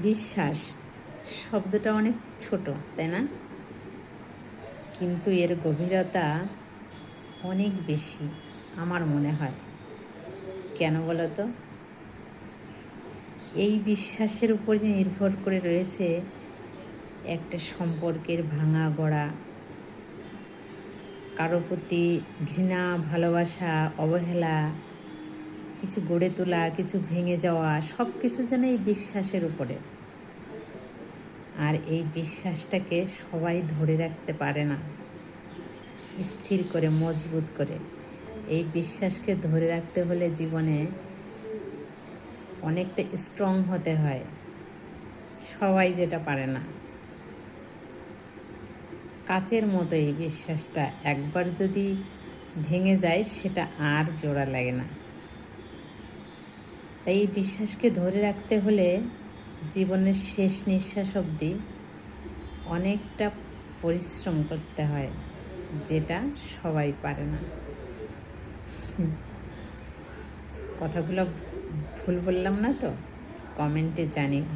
বিশ্বাস শব্দটা অনেক ছোট, তাই না? কিন্তু এর গভীরতা অনেক বেশি আমার মনে হয়। কেন বলো তো? এই বিশ্বাসের উপরই নির্ভর করে রয়েছে একটা সম্পর্কের ভাঙা গড়া, কারো প্রতি ঘৃণা, ভালোবাসা, অবহেলা, কিছু গড়ে তোলা, কিছু ভেঙে যাওয়া, সব কিছু যেন এই বিশ্বাসের উপরে। আর এই বিশ্বাসটাকে সবাই ধরে রাখতে পারে না স্থির করে, মজবুত করে। এই বিশ্বাসকে ধরে রাখতে হলে জীবনে অনেকটা স্ট্রং হতে হয়, সবাই যেটা পারে না। কাচের মতো এই বিশ্বাসটা একবার যদি ভেঙে যায় সেটা আর জোড়া লাগে না। তাই এই বিশ্বাসকে ধরে রাখতে হলে জীবনের শেষ নিঃশ্বাস অবধি অনেকটা পরিশ্রম করতে হয়, যেটা সবাই পারে না। কথাগুলো ভুল বললাম না তো? কমেন্টে জানিও।